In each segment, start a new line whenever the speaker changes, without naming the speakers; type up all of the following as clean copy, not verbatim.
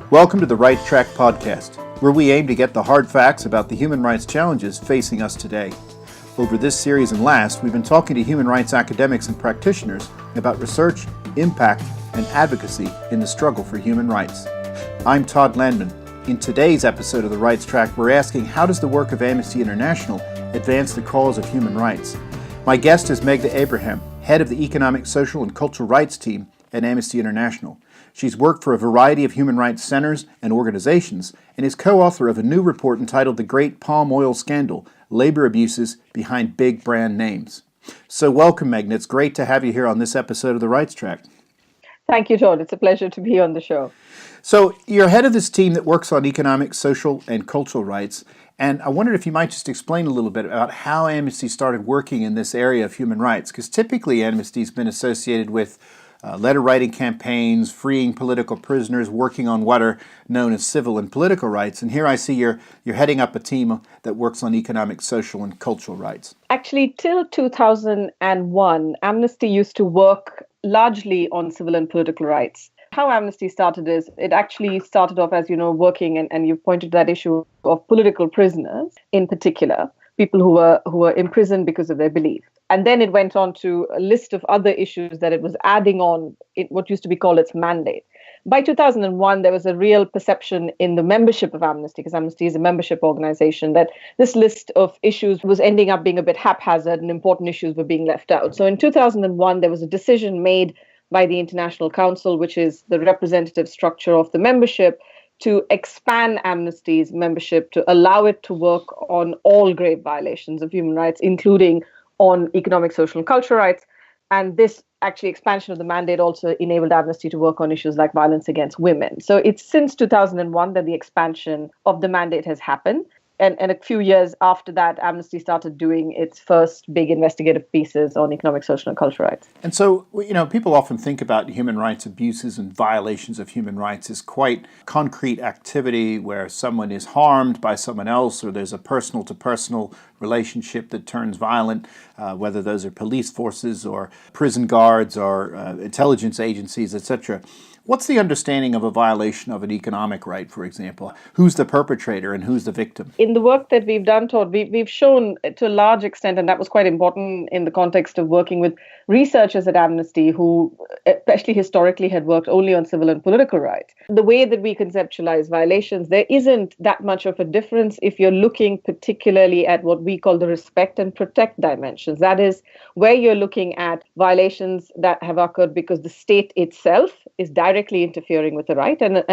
Welcome to the Right Track podcast, where we aim to get the hard facts about the human rights challenges facing us today. Over this series and last, we've been talking to human rights academics and practitioners about research, impact, and advocacy in the struggle for human rights. I'm Todd Landman. In today's episode of the Rights Track, we're asking, how does the work of Amnesty International advance the cause of human rights? My guest is Meghna Abraham, head of the Economic, Social, and Cultural Rights team at Amnesty International. She's worked for a variety of human rights centers and organizations and is co-author of a new report entitled The Great Palm Oil Scandal, Labor Abuses Behind Big Brand Names. So welcome, Meghna. It's great to have you here on this episode of The Rights Track.
Thank you, Todd. It's a pleasure to be on the show.
So you're head of this team that works on economic, social, and cultural rights. And I wondered if you might just explain a little bit about how Amnesty started working in this area of human rights, because typically Amnesty's been associated with letter writing campaigns, freeing political prisoners, working on what are known as civil and political rights. And here I see you're heading up a team that works on economic, social, and cultural rights.
Actually, till 2001, Amnesty used to work largely on civil and political rights. How Amnesty started is, it actually started off as, working, and you've pointed to that issue of political prisoners in particular, people who were imprisoned because of their belief. And then it went on to a list of other issues that it was adding on what used to be called its mandate. By 2001, there was a real perception in the membership of Amnesty, because Amnesty is a membership organization, that this list of issues was ending up being a bit haphazard and important issues were being left out. So in 2001, there was a decision made by the International Council, which is the representative structure of the membership, to expand Amnesty's membership to allow it to work on all grave violations of human rights, including on economic, social, and cultural rights. And this actually expansion of the mandate also enabled Amnesty to work on issues like violence against women. So it's since 2001 that the expansion of the mandate has happened. And a few years after that, Amnesty started doing its first big investigative pieces on economic, social, and cultural rights.
And so, people often think about human rights abuses and violations of human rights as quite concrete activity where someone is harmed by someone else, or there's a personal-to-personal relationship that turns violent, whether those are police forces or prison guards or intelligence agencies, etc. What's the understanding of a violation of an economic right, for example? Who's the perpetrator and who's the victim?
In the work that we've done, Todd, we've shown to a large extent, and that was quite important in the context of working with researchers at Amnesty who, especially historically, had worked only on civil and political rights. The way that we conceptualize violations, there isn't that much of a difference if you're looking particularly at what we call the respect and protect dimensions. That is, where you're looking at violations that have occurred because the state itself is directly interfering with the right. And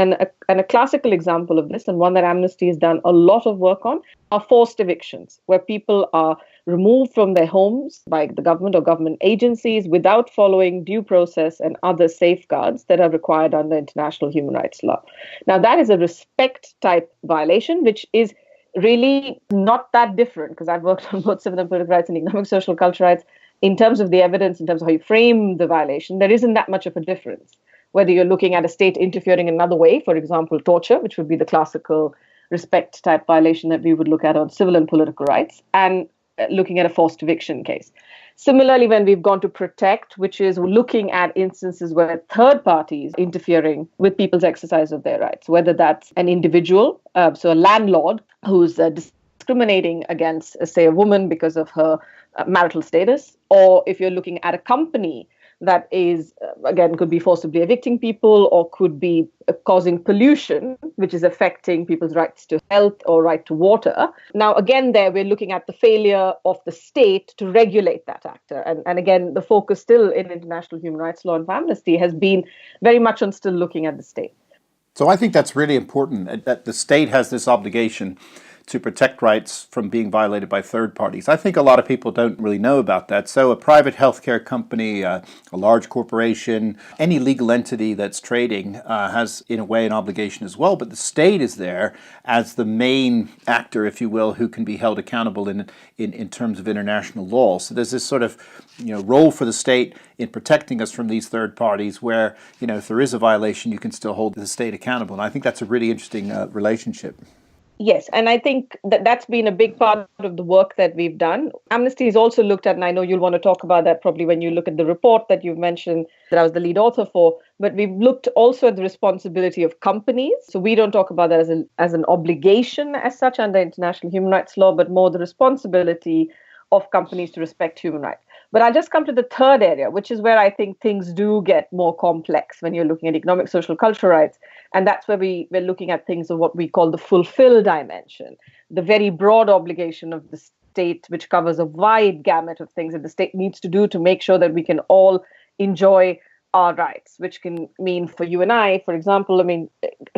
a classical example of this, and one that Amnesty has done a lot of work on, are forced evictions, where people are removed from their homes by the government or government agencies without following due process and other safeguards that are required under international human rights law. Now, that is a respect type violation, which is really not that different, because I've worked on both civil and political rights and economic, social, cultural rights. In terms of the evidence, in terms of how you frame the violation, there isn't that much of a difference. Whether you're looking at a state interfering in another way, for example, torture, which would be the classical respect type violation that we would look at on civil and political rights, and looking at a forced eviction case. Similarly, when we've gone to protect, which is looking at instances where third parties interfering with people's exercise of their rights, whether that's an individual, so a landlord who's discriminating against, say, a woman because of her marital status, or if you're looking at a company that is, again, could be forcibly evicting people or could be causing pollution, which is affecting people's rights to health or right to water. Now, again, there we're looking at the failure of the state to regulate that actor. And again, the focus still in international human rights law and Amnesty has been very much on still looking at the state.
So I think that's really important, that the state has this obligation to protect rights from being violated by third parties. I think a lot of people don't really know about that. So a private healthcare company, a large corporation, any legal entity that's trading has, in a way, an obligation as well. But the state is there as the main actor, if you will, who can be held accountable in terms of international law. So there's this sort of role for the state in protecting us from these third parties where, if there is a violation, you can still hold the state accountable. And I think that's a really interesting relationship.
Yes, and I think that that's been a big part of the work that we've done. Amnesty has also looked at, and I know you'll want to talk about that probably when you look at the report that you've mentioned that I was the lead author for, but we've looked also at the responsibility of companies. So we don't talk about that as an obligation as such under international human rights law, but more the responsibility of companies to respect human rights. But I'll just come to the third area, which is where I think things do get more complex when you're looking at economic, social, cultural rights. And that's where we're looking at things of what we call the fulfill dimension, the very broad obligation of the state, which covers a wide gamut of things that the state needs to do to make sure that we can all enjoy our rights, which can mean for you and I, for example,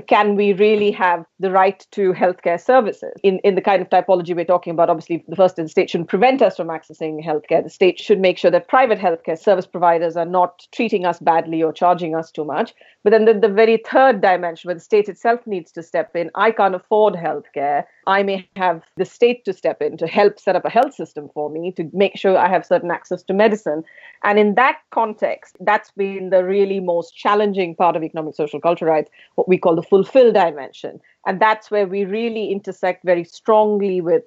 can we really have the right to healthcare services? In the kind of typology we're talking about, obviously, the first is the state shouldn't prevent us from accessing healthcare. The state should make sure that private healthcare service providers are not treating us badly or charging us too much. But then the very third dimension where the state itself needs to step in, I can't afford healthcare. I may have the state to step in to help set up a health system for me to make sure I have certain access to medicine. And in that context, that's been the really most challenging part of economic, social, cultural rights, what we call the fulfill dimension. And that's where we really intersect very strongly with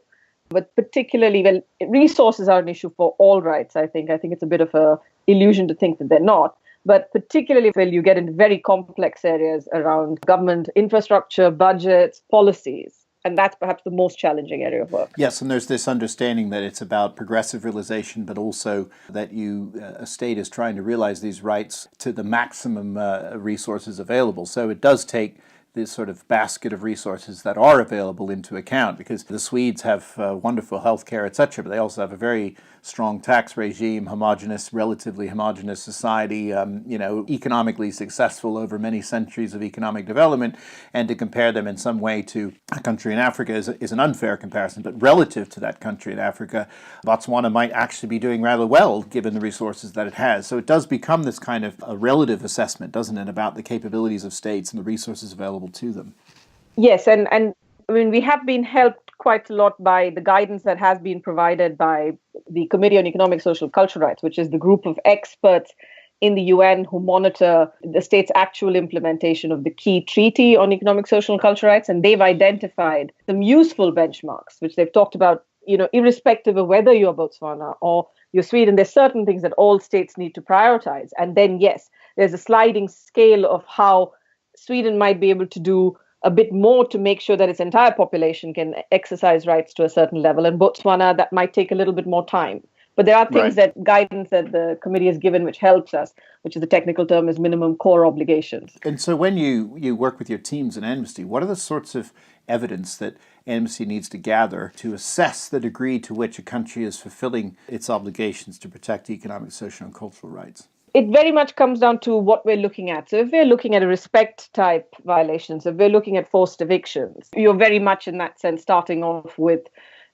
particularly, well, resources are an issue for all rights, I think. I think it's a bit of a illusion to think that they're not. But particularly when you get into very complex areas around government infrastructure, budgets, policies. And that's perhaps the most challenging area of work.
Yes, and there's this understanding that it's about progressive realization, but also that a state is trying to realize these rights to the maximum resources available. So it does take this sort of basket of resources that are available into account, because the Swedes have wonderful healthcare, etc., but they also have a very strong tax regime, relatively homogenous society, economically successful over many centuries of economic development, and to compare them in some way to a country in Africa is an unfair comparison. But relative to that country in Africa, Botswana might actually be doing rather well given the resources that it has. So it does become this kind of a relative assessment, doesn't it, about the capabilities of states and the resources available to them.
Yes, and we have been helped quite a lot by the guidance that has been provided by the Committee on Economic, Social, Cultural Rights, which is the group of experts in the UN who monitor the state's actual implementation of the key treaty on economic, social, and cultural rights. And they've identified some useful benchmarks, which they've talked about, irrespective of whether you're Botswana or you're Sweden, there's certain things that all states need to prioritize. And then, yes, there's a sliding scale of how Sweden might be able to do a bit more to make sure that its entire population can exercise rights to a certain level. And Botswana, that might take a little bit more time. But there are things that guidance that the committee has given which helps us, which is the technical term is minimum core obligations.
And so when you work with your teams in Amnesty, what are the sorts of evidence that Amnesty needs to gather to assess the degree to which a country is fulfilling its obligations to protect economic, social, and cultural rights?
It very much comes down to what we're looking at. So if we're looking at a respect type violations, if we're looking at forced evictions, you're very much in that sense starting off with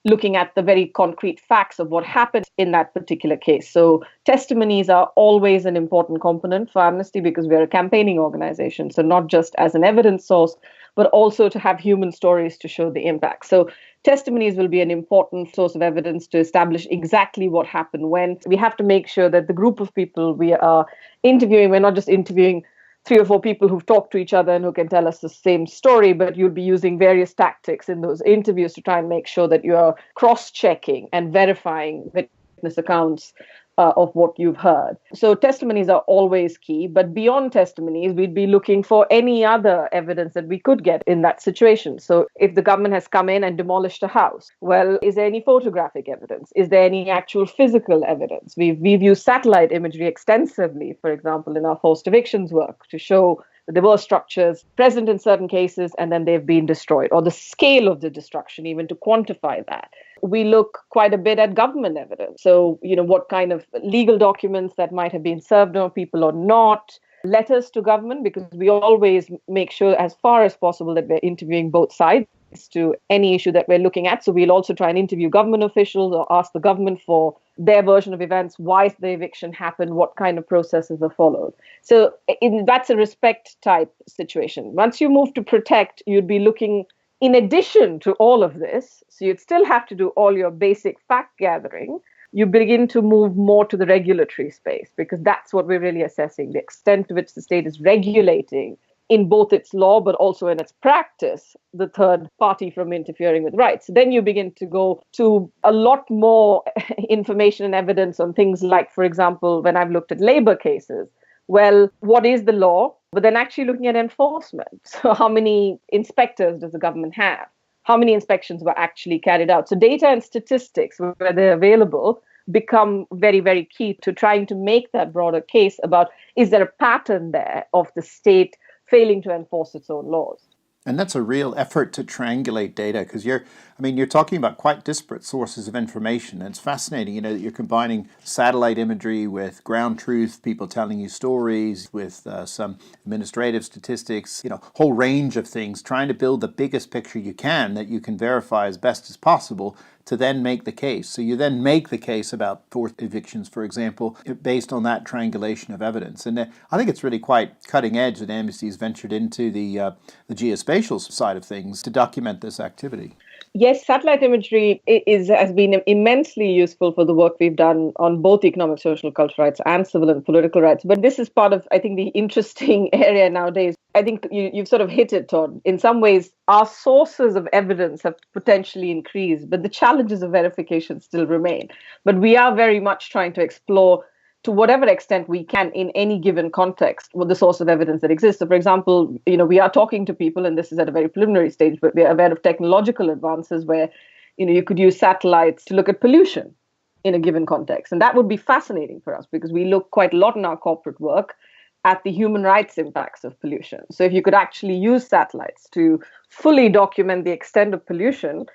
looking at the very concrete facts of what happened in that particular case. So testimonies are always an important component for Amnesty because we're a campaigning organization. So not just as an evidence source, but also to have human stories to show the impact. So testimonies will be an important source of evidence to establish exactly what happened when. We have to make sure that the group of people we are interviewing, we're not just interviewing 3 or 4 people who've talked to each other and who can tell us the same story, but you'll be using various tactics in those interviews to try and make sure that you are cross-checking and verifying witness accounts of what you've heard. So testimonies are always key, but beyond testimonies, we'd be looking for any other evidence that we could get in that situation. So if the government has come in and demolished a house, well, is there any photographic evidence? Is there any actual physical evidence? We've used satellite imagery extensively, for example, in our forced evictions work to show that there were structures present in certain cases and then they've been destroyed, or the scale of the destruction, even to quantify that. We look quite a bit at government evidence. So, what kind of legal documents that might have been served on people or not, letters to government, because we always make sure as far as possible that we're interviewing both sides to any issue that we're looking at. So we'll also try and interview government officials or ask the government for their version of events, why the eviction happened, what kind of processes are followed. So that's a respect type situation. Once you move to protect, you'd be looking in addition to all of this, so you'd still have to do all your basic fact gathering, you begin to move more to the regulatory space because that's what we're really assessing, the extent to which the state is regulating in both its law but also in its practice, the third party from interfering with rights. Then you begin to go to a lot more information and evidence on things like, for example, when I've looked at labor cases, well, what is the law? But then actually looking at enforcement. So how many inspectors does the government have? How many inspections were actually carried out? So data and statistics, where they're available, become very, very key to trying to make that broader case about, is there a pattern there of the state failing to enforce its own laws?
And that's a real effort to triangulate data, because you're talking about quite disparate sources of information. And it's fascinating, that you're combining satellite imagery with ground truth, people telling you stories, with some administrative statistics, whole range of things, trying to build the biggest picture you can that you can verify as best as possible to then make the case. So you then make the case about forced evictions, for example, based on that triangulation of evidence. And I think it's really quite cutting edge that Amnesty's ventured into the geospatial side of things to document this activity.
Yes, satellite imagery has been immensely useful for the work we've done on both economic, social, cultural rights and civil and political rights. But this is part of, I think, the interesting area nowadays. I think you've sort of hit it, Todd. In some ways, our sources of evidence have potentially increased, but the challenges of verification still remain. But we are very much trying to explore, to whatever extent we can in any given context, what the source of evidence that exists. So, for example, we are talking to people, and this is at a very preliminary stage, but we are aware of technological advances where, you could use satellites to look at pollution in a given context. And that would be fascinating for us because we look quite a lot in our corporate work at the human rights impacts of pollution. So if you could actually use satellites to fully document the extent of pollution,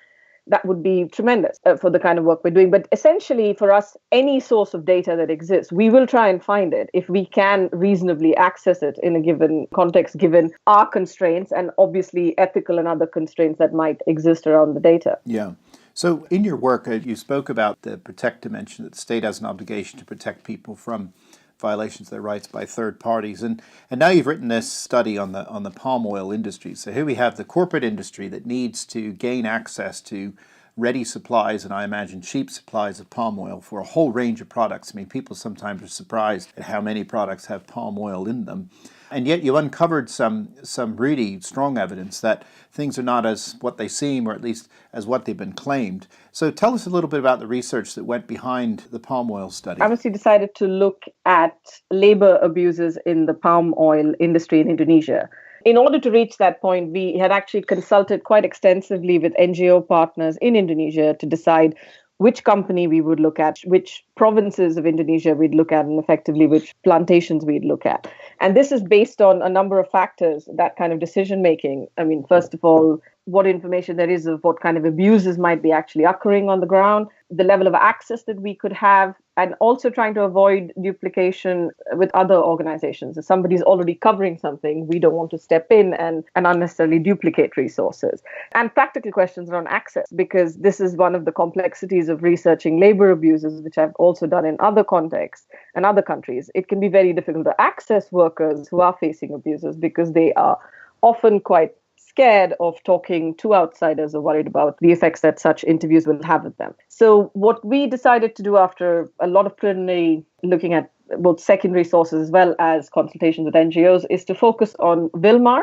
that would be tremendous for the kind of work we're doing. But essentially, for us, any source of data that exists, we will try and find it if we can reasonably access it in a given context, given our constraints and obviously ethical and other constraints that might exist around the data.
Yeah. So in your work, you spoke about the protect dimension, that the state has an obligation to protect people from violations of their rights by third parties. And now you've written this study on the palm oil industry. So here we have the corporate industry that needs to gain access to ready supplies, and I imagine cheap supplies of palm oil for a whole range of products. I mean, people sometimes are surprised at how many products have palm oil in them. And yet you uncovered some really strong evidence that things are not as what they seem, or at least as what they've been claimed. So tell us a little bit about the research that went behind the palm oil study.
Amnesty decided to look at labor abuses in the palm oil industry in Indonesia. In order to reach that point, we had actually consulted quite extensively with NGO partners in Indonesia to decide which company we would look at, which provinces of Indonesia we'd look at, and effectively which plantations we'd look at. And this is based on a number of factors, that kind of decision making. I mean, first of all, what information there is of what kind of abuses might be actually occurring on the ground, the level of access that we could have, and also trying to avoid duplication with other organizations. If somebody's already covering something, we don't want to step in and unnecessarily duplicate resources. And practical questions around access, because this is one of the complexities of researching labor abuses, which I've also done in other contexts and other countries. It can be very difficult to access workers who are facing abuses because they are often quite scared of talking to outsiders or worried about the effects that such interviews will have with them. So what we decided to do after a lot of preliminary looking at both secondary sources as well as consultations with NGOs is to focus on Wilmar.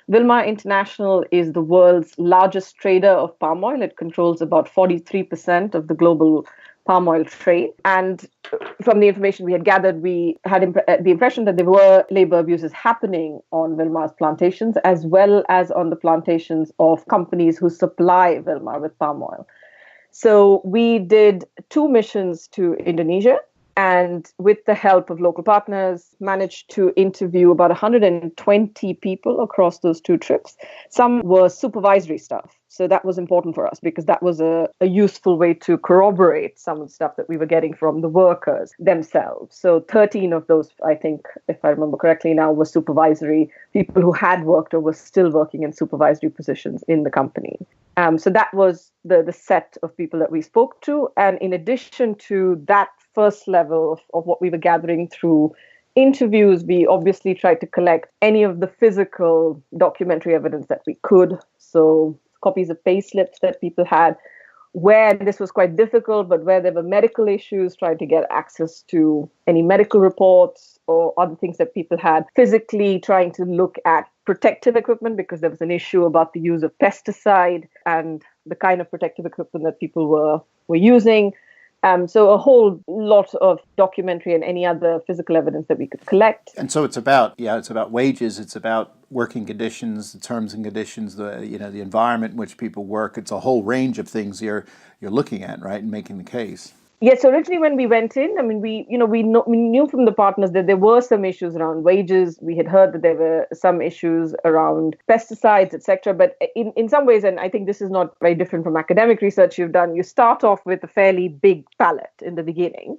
Wilmar International is the world's largest trader of palm oil. It controls about 43% of the global palm oil trade. And from the information we had gathered, we had the impression that there were labor abuses happening on Wilmar's plantations, as well as on the plantations of companies who supply Wilmar with palm oil. So we did 2 missions to Indonesia, and with the help of local partners, managed to interview about 120 people across those 2 trips. Some were supervisory staff. So that was important for us because that was a useful way to corroborate some of the stuff that we were getting from the workers themselves. So 13 of those, I think, if I remember correctly now, were supervisory people who had worked or were still working in supervisory positions in the company. So that was the set of people that we spoke to. And in addition to that first level of what we were gathering through interviews, we obviously tried to collect any of the physical documentary evidence that we could. So copies of pay slips that people had, where this was quite difficult, but where there were medical issues, trying to get access to any medical reports or other things that people had, physically trying to look at protective equipment because there was an issue about the use of pesticide and the kind of protective equipment that people were using. So a whole lot of documentary and any other physical evidence that we could collect.
And so it's about wages, it's about working conditions, the terms and conditions, the environment in which people work. It's a whole range of things you're looking at, right, and making the case.
Yes, so originally when we went in, I mean, we knew from the partners that there were some issues around wages. We had heard that there were some issues around pesticides, etc. But in some ways, and I think this is not very different from academic research you've done, you start off with a fairly big palette in the beginning.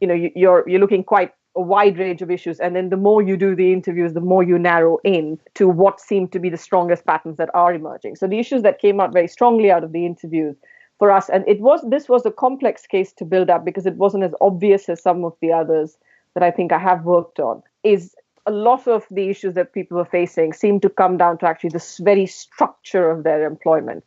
You're looking quite a wide range of issues, and then the more you do the interviews, the more you narrow in to what seem to be the strongest patterns that are emerging. So the issues that came out very strongly out of the interviews for us, and this was a complex case to build up because it wasn't as obvious as some of the others that I think I have worked on, is a lot of the issues that people were facing seem to come down to actually this very structure of their employment,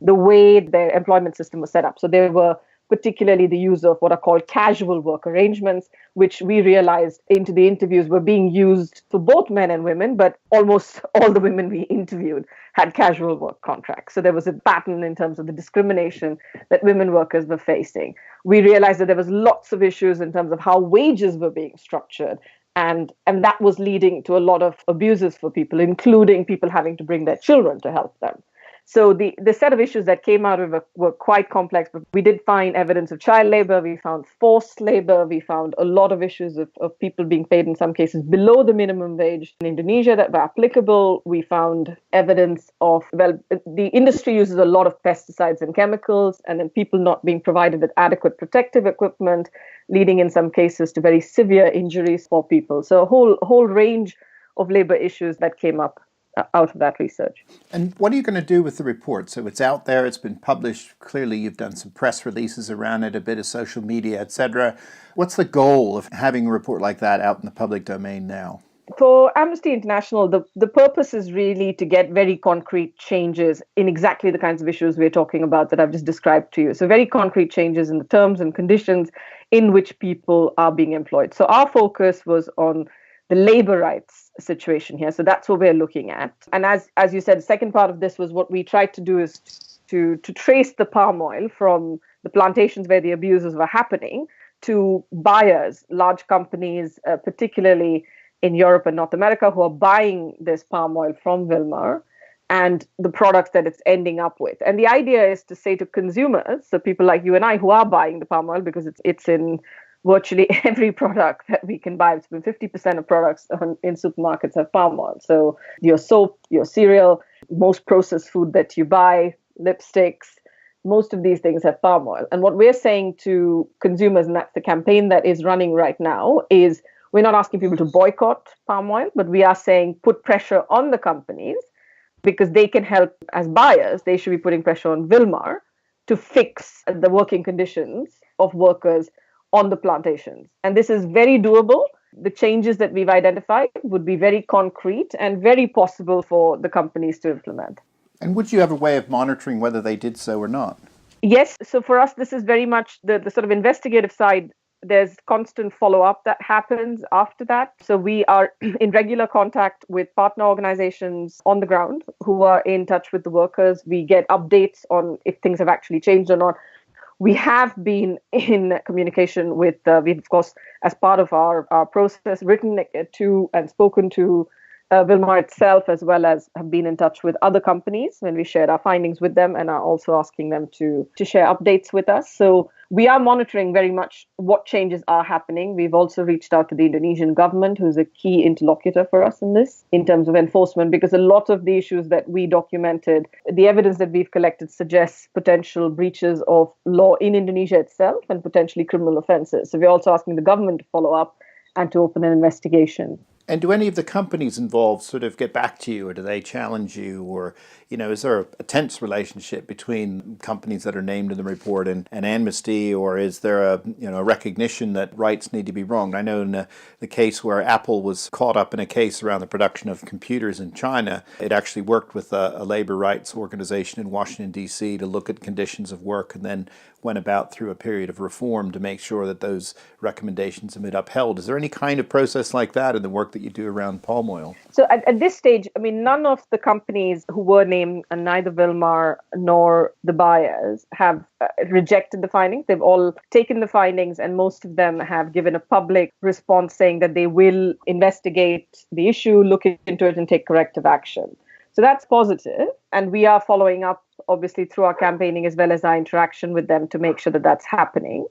the way their employment system was set up. So there were particularly the use of what are called casual work arrangements, which we realized into the interviews were being used for both men and women, but almost all the women we interviewed had casual work contracts. So there was a pattern in terms of the discrimination that women workers were facing. We realized that there was lots of issues in terms of how wages were being structured. And that was leading to a lot of abuses for people, including people having to bring their children to help them. So the set of issues that came out of it were quite complex, but we did find evidence of child labor. We found forced labor. We found a lot of issues of people being paid in some cases below the minimum wage in Indonesia that were applicable. We found evidence of, the industry uses a lot of pesticides and chemicals, and then people not being provided with adequate protective equipment, leading in some cases to very severe injuries for people. So a whole range of labor issues that came up out of that research.
And what are you going to do with the report? So it's out there, it's been published. Clearly, you've done some press releases around it, a bit of social media, etc. What's the goal of having a report like that out in the public domain now?
For Amnesty International, the purpose is really to get very concrete changes in exactly the kinds of issues we're talking about that I've just described to you. So very concrete changes in the terms and conditions in which people are being employed. So our focus was on the labor rights situation here. So that's what we're looking at. And as you said, the second part of this was what we tried to do is to trace the palm oil from the plantations where the abuses were happening to buyers, large companies, particularly in Europe and North America, who are buying this palm oil from Wilmar and the products that it's ending up with. And the idea is to say to consumers, so people like you and I who are buying the palm oil because it's in virtually every product that we can buy. It's been 50% of products in supermarkets have palm oil. So your soap, your cereal, most processed food that you buy, lipsticks, most of these things have palm oil. And what we're saying to consumers, and that's the campaign that is running right now, is we're not asking people to boycott palm oil, but we are saying put pressure on the companies because they can help as buyers. They should be putting pressure on Wilmar to fix the working conditions of workers on the plantations. And this is very doable. The changes that we've identified would be very concrete and very possible for the companies to implement.
And would you have a way of monitoring whether they did so or not?
Yes. So for us, this is very much the sort of investigative side. There's constant follow-up that happens after that. So we are in regular contact with partner organizations on the ground who are in touch with the workers. We get updates on if things have actually changed or not. We have been in communication with, we've, of course, as part of our process, written to and spoken to Wilmar itself, as well as have been in touch with other companies when we shared our findings with them and are also asking them to share updates with us. So we are monitoring very much what changes are happening. We've also reached out to the Indonesian government, who's a key interlocutor for us in this, in terms of enforcement, because a lot of the issues that we documented, the evidence that we've collected suggests potential breaches of law in Indonesia itself and potentially criminal offenses. So we're also asking the government to follow up and to open an investigation.
And do any of the companies involved sort of get back to you, or do they challenge you, or is there a tense relationship between companies that are named in the report and Amnesty, or is there a recognition that rights need to be wronged? I know in the case where Apple was caught up in a case around the production of computers in China, it actually worked with a labor rights organization in Washington, D.C. to look at conditions of work, and then went about through a period of reform to make sure that those recommendations have been upheld. Is there any kind of process like that in the work that you do around palm oil?
So at this stage, none of the companies who were named, and neither Wilmar nor the buyers, have rejected the findings. They've all taken the findings, and most of them have given a public response saying that they will investigate the issue, look into it, and take corrective action. So that's positive. And we are following up, obviously, through our campaigning as well as our interaction with them to make sure that that's happening.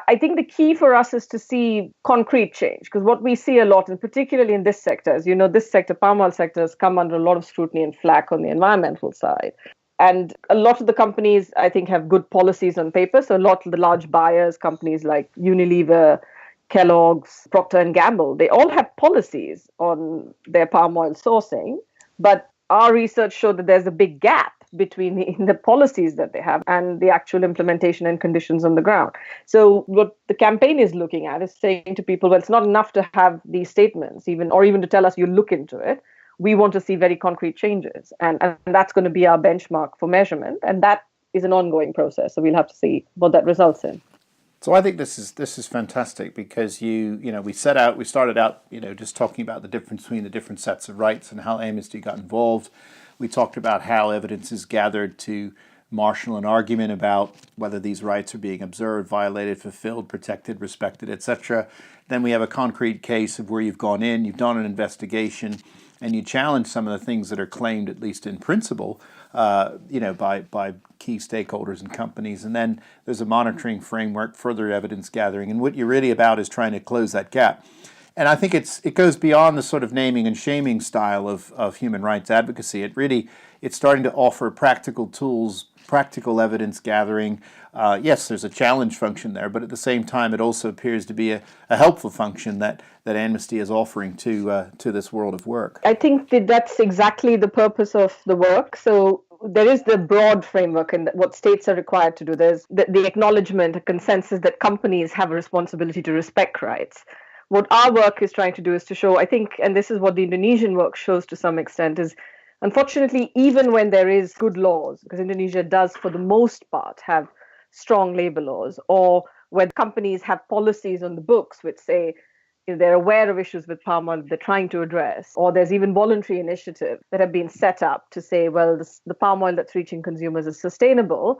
I think the key for us is to see concrete change, because what we see a lot, and particularly in this sector, as you know, this sector, palm oil sector, has come under a lot of scrutiny and flack on the environmental side. And a lot of the companies, I think, have good policies on paper. So a lot of the large buyers, companies like Unilever, Kellogg's, Procter & Gamble, they all have policies on their palm oil sourcing. But our research showed that there's a big gap between the policies that they have and the actual implementation and conditions on the ground. So what the campaign is looking at is saying to people, well, it's not enough to have these statements, even to tell us you look into it. We want to see very concrete changes. And that's going to be our benchmark for measurement. And that is an ongoing process. So we'll have to see what that results in.
So I think this is fantastic, because we started out just talking about the difference between the different sets of rights and how Amnesty got involved. We talked about how evidence is gathered to marshal an argument about whether these rights are being observed, violated, fulfilled, protected, respected, etc. Then we have a concrete case of where you've gone in, you've done an investigation, and you challenge some of the things that are claimed, at least in principle, by key stakeholders and companies. And then there's a monitoring framework, further evidence gathering, and what you're really about is trying to close that gap. And I think it goes beyond the sort of naming and shaming style of human rights advocacy. It's starting to offer practical tools, practical evidence gathering. Yes, there's a challenge function there, but at the same time, it also appears to be a helpful function that Amnesty is offering to this world of work.
I think that's exactly the purpose of the work. So there is the broad framework and what states are required to do. There's the acknowledgement, a consensus that companies have a responsibility to respect rights. What our work is trying to do is to show, I think, and this is what the Indonesian work shows to some extent, is unfortunately, even when there is good laws, because Indonesia does, for the most part, have strong labor laws, or when companies have policies on the books which say they're aware of issues with palm oil they're trying to address, or there's even voluntary initiatives that have been set up to say, well, the palm oil that's reaching consumers is sustainable.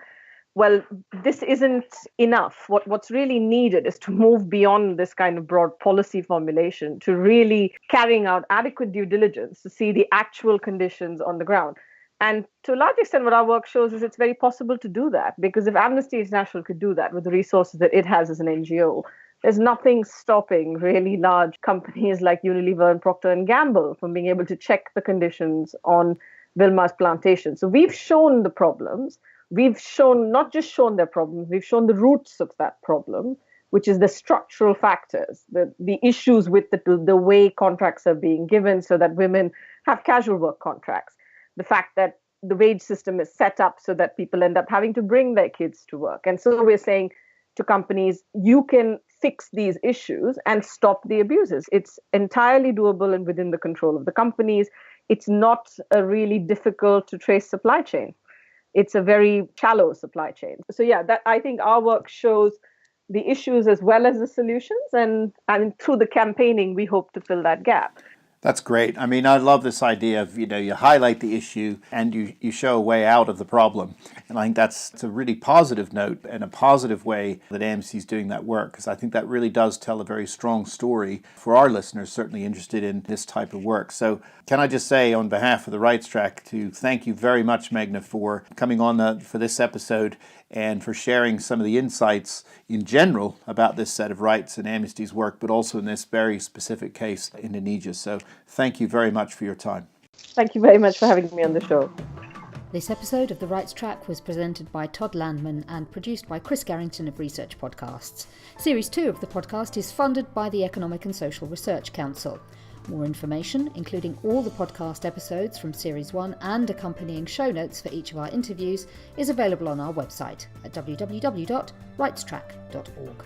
Well, this isn't enough. What's really needed is to move beyond this kind of broad policy formulation to really carrying out adequate due diligence to see the actual conditions on the ground. And to a large extent, what our work shows is it's very possible to do that, because if Amnesty International could do that with the resources that it has as an NGO, there's nothing stopping really large companies like Unilever and Procter & Gamble from being able to check the conditions on Wilmar's plantation. So we've shown the problems. We've not just shown their problems, we've shown the roots of that problem, which is the structural factors, the issues with the way contracts are being given so that women have casual work contracts, the fact that the wage system is set up so that people end up having to bring their kids to work. And so we're saying to companies, you can fix these issues and stop the abuses. It's entirely doable and within the control of the companies. It's not a really difficult to trace supply chain. It's a very shallow supply chain. So that I think our work shows the issues as well as the solutions. And through the campaigning, we hope to fill that gap.
That's great. I mean, I love this idea of, you highlight the issue and you show a way out of the problem. And I think that's a really positive note and a positive way that Amnesty is doing that work, because I think that really does tell a very strong story for our listeners certainly interested in this type of work. So can I just say on behalf of the Rights Track to thank you very much, Meghna, for coming on for this episode and for sharing some of the insights in general about this set of rights and Amnesty's work, but also in this very specific case, Indonesia. So thank you very much for your time.
Thank you very much for having me on the show.
This episode of The Rights Track was presented by Todd Landman and produced by Chris Garrington of Research Podcasts. Series 2 of the podcast is funded by the Economic and Social Research Council. More information, including all the podcast episodes from Series 1 and accompanying show notes for each of our interviews, is available on our website at www.rightstrack.org.